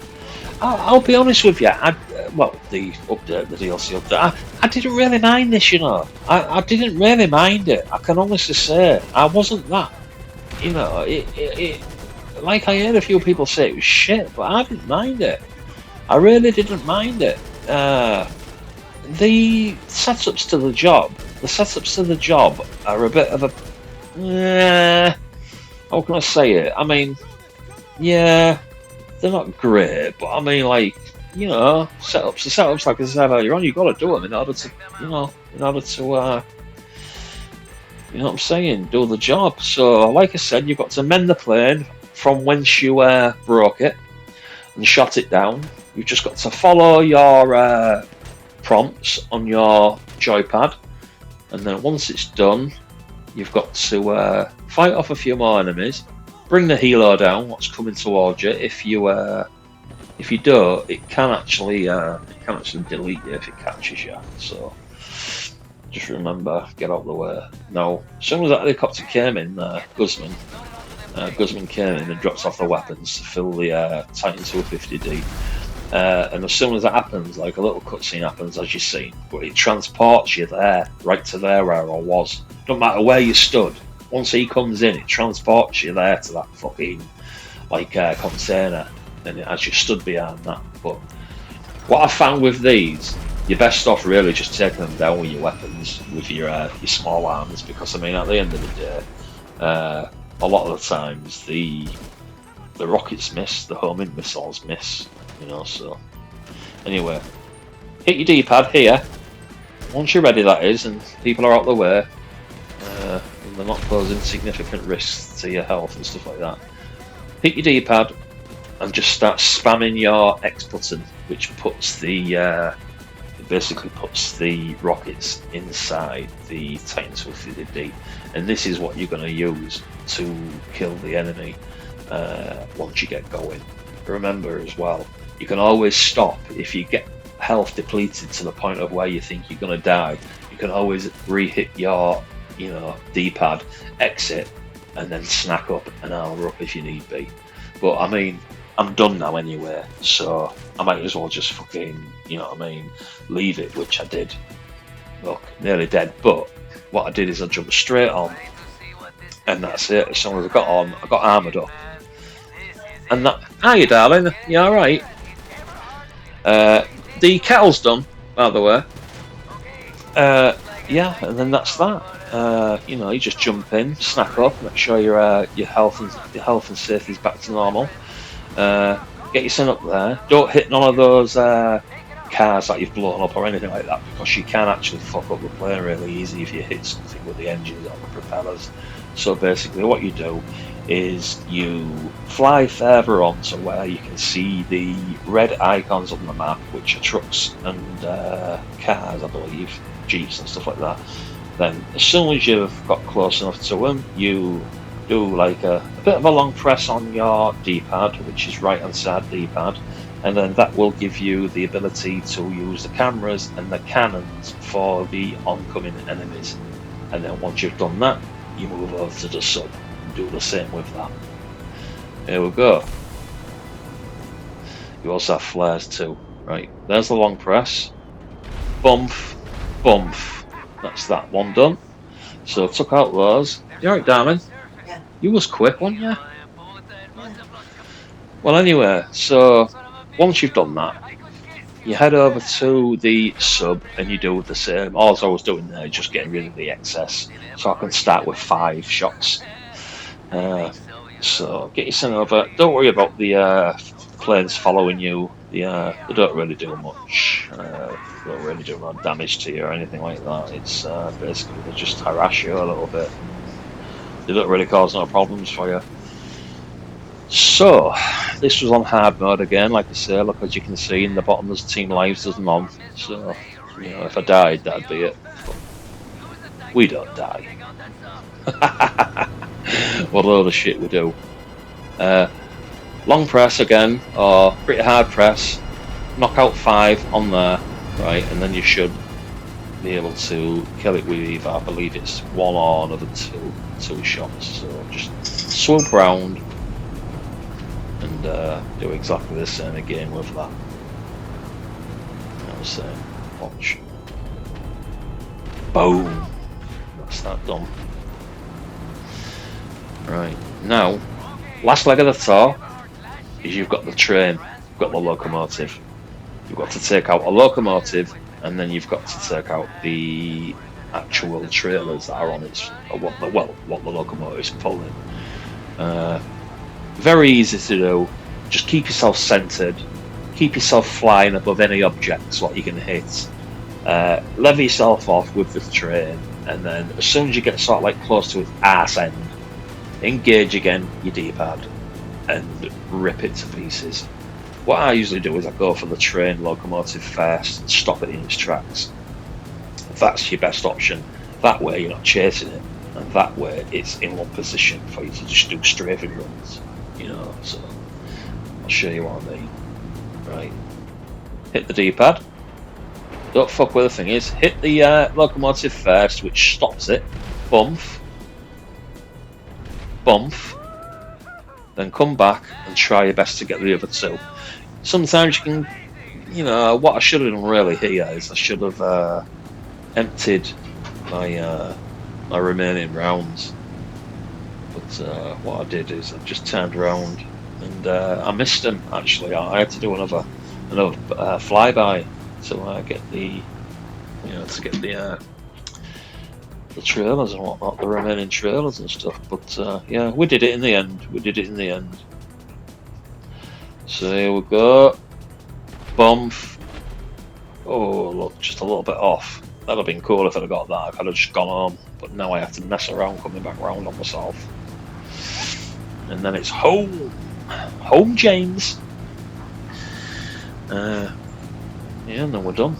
I'll be honest with you. The update, the DLC update. I didn't really mind this, you know. I didn't really mind it. I can honestly say I wasn't that. You know, it like I heard a few people say it was shit, but I didn't mind it. I really didn't mind it. The setups to the job are a bit of a how can I say it? I mean, yeah, they're not great, but I mean, like, you know, setups like I said earlier on, you've got to do them in order to, you know what I'm saying, do the job. So like I said, you've got to mend the plane from whence you broke it and shot it down. You've just got to follow your prompts on your joypad, and then once it's done, you've got to fight off a few more enemies, bring the helo down what's coming towards you. If you don't, it can actually delete you if it catches you. So just remember, get out of the way. Now, as soon as that helicopter came in, Guzman came in and drops off the weapons to fill the Titan 250D. And as soon as that happens, like a little cutscene happens, as you've seen, but it transports you there, right to there where I was. No matter where you stood, once he comes in, it transports you there to that fucking container, and as you stood behind that. But what I found with these, you're best off really just taking them down with your weapons, with your small arms, because I mean, at the end of the day, a lot of the times the rockets miss, the homing missiles miss. You know, so anyway, hit your D-pad here once you're ready, that is, and people are out the way, and and they're not posing significant risks to your health and stuff like that. Hit your D-pad and just start spamming your X button, which puts the it basically puts the rockets inside the Titan 250D, and this is what you're going to use to kill the enemy once you get going. Remember as well, you can always stop if you get health depleted to the point of where you think you're going to die. You can always re-hit your, D-pad, exit, and then snack up and armor up if you need be. But I mean, I'm done now anyway, so I might as well just fucking, leave it, which I did. Look, nearly dead, but what I did is I jumped straight on, and that's it. As soon as I got on, I got armoured up. And that, hiya darling, you alright? The kettle's done, by the way. Yeah, and then that's that. You just jump in, snack up, make sure your health and safety is back to normal. Get your son up there. Don't hit none of those cars that you've blown up or anything like that, because you can actually fuck up the plane really easy if you hit something with the engines or the propellers. So basically what you do is you fly further on to where you can see the red icons on the map, which are trucks and cars, I believe, jeeps and stuff like that. Then as soon as you've got close enough to them, you do like a bit of a long press on your D-pad, which is right hand side D-pad, and then that will give you the ability to use the cameras and the cannons for the oncoming enemies. And then once you've done that, you move over to the sub and do the same with that. Here we go. You also have flares too. Right, there's the long press. Bump, bump. That's that one done. So took out those. You alright, Darwin? Yeah. You was quick, weren't you? Well, anyway, so once you've done that, you head over to the sub and you do the same. All I was doing there is just getting rid of the excess, so I can start with 5 shots. So get your son over. Don't worry about the planes following you. They don't really do much. They don't really do no damage to you or anything like that. It's basically they just harass you a little bit. They don't really cause no problems for you. So this was on hard mode again, like I say. Look, as you can see in the bottom, there's team lives doesn't on. So if I died, that'd be it. But we don't die. What a load of shit we do. Long press again, or pretty hard press. Knock out 5 on there, right, and then you should be able to kill it with either, I believe it's 1 or another 2 shots. So just swoop round and do exactly the same again with that. I was saying, watch. Boom! That's that done. Right, now, last leg of the tour is you've got the train, you've got the locomotive. You've got to take out a locomotive, and then you've got to take out the actual trailers that are on it, or what the locomotive's pulling. Very easy to do. Just keep yourself centered, keep yourself flying above any objects what you can hit. Lever yourself off with the train, and then as soon as you get sort of like close to its arse end, engage again your D-pad and rip it to pieces. What I usually do is I go for the train locomotive first and stop it in its tracks. That's your best option. That way you're not chasing it, and that way it's in one position for you to just do strafing runs. So I'll show you what I mean. Right, hit the D-pad. Don't fuck where the thing is. Hit the locomotive first, which stops it. Bump. Bump. Then come back and try your best to get the other 2. Sometimes you can, what I should have done really here is I should have emptied my my remaining rounds. But what I did is I just turned around and I missed them. Actually, I had to do another flyby to get the the trailers and whatnot, the remaining trailers and stuff. But yeah, we did it in the end. So here we go. Bump. Oh, look, just a little bit off. That'd have been cool if I'd have got that. I could have just gone home, but now I have to mess around coming back round on myself. And then it's home. Home, James. Yeah, and then we're done.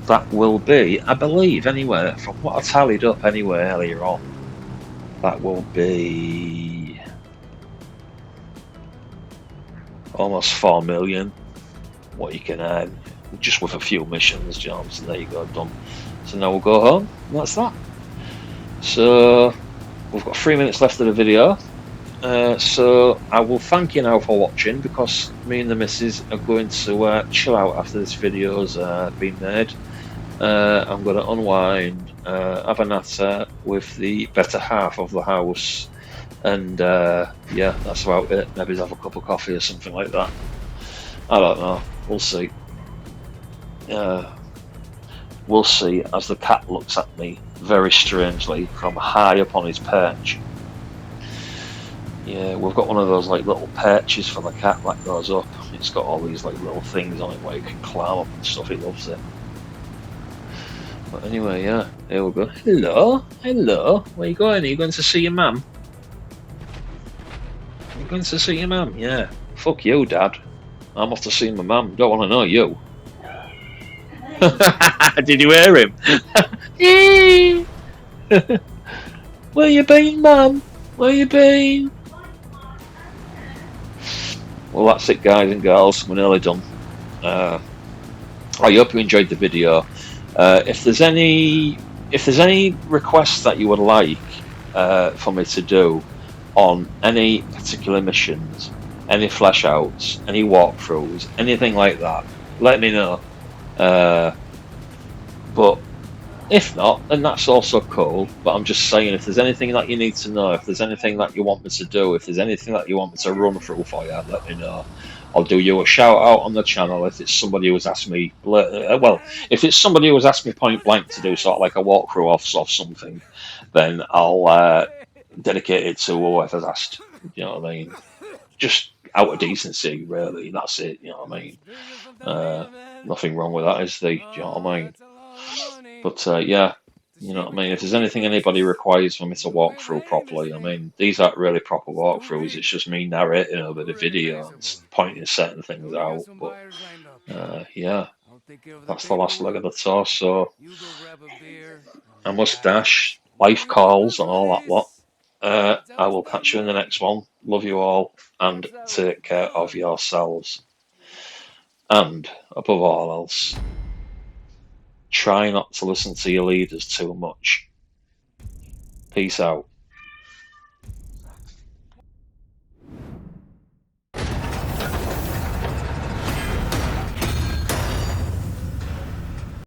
That will be, I believe, anyway, from what I tallied up anyway earlier on, that will be almost 4 million what you can earn just with a few missions, John. So there you go, done. So now we'll go home. And that's that. So we've got 3 minutes left of the video. So I will thank you now for watching, because me and the missus are going to chill out after this video's been made. I'm going to unwind, have a natter with the better half of the house, and yeah, that's about it. Maybe have a cup of coffee or something like that. I don't know. We'll see. We'll see, as the cat looks at me very strangely from high up on his perch. Yeah, we've got one of those like little perches for the cat that goes up. It's got all these like little things on it where you can climb up and stuff. He loves it. But anyway, yeah, here we go. Hello, hello. Where you going? Are you going to see your mum? Are you going to see your mum? Yeah. Fuck you, Dad. I'm off to see my mum. Don't want to know you. Did you hear him? Where you been, Mum? Where you been? Well, that's it, guys and girls. We're nearly done. I hope you enjoyed the video. If there's any requests that you would like for me to do on any particular missions, any flash outs, any walkthroughs, anything like that, let me know. But if not, then that's also cool. But I'm just saying, if there's anything that you need to know, if there's anything that you want me to do, if there's anything that you want me to run through for you, let me know. I'll do you a shout out on the channel if it's somebody who's asked me. Well, if it's somebody who's asked me point blank to do sort of like a walkthrough of something, then I'll dedicate it to whoever's asked. You know what I mean? Just out of decency, really. That's it. You know what I mean? Nothing wrong with that, is there? Do you know what I mean? But yeah, you know what I mean? If there's anything anybody requires for me to walk through properly, I mean, these aren't really proper walkthroughs. It's just me narrating over the video and pointing certain things out. But yeah, that's the last leg of the tour. So I must dash, life calls, and all that lot. I will catch you in the next one. Love you all, and take care of yourselves. And above all else, try not to listen to your leaders too much. Peace out.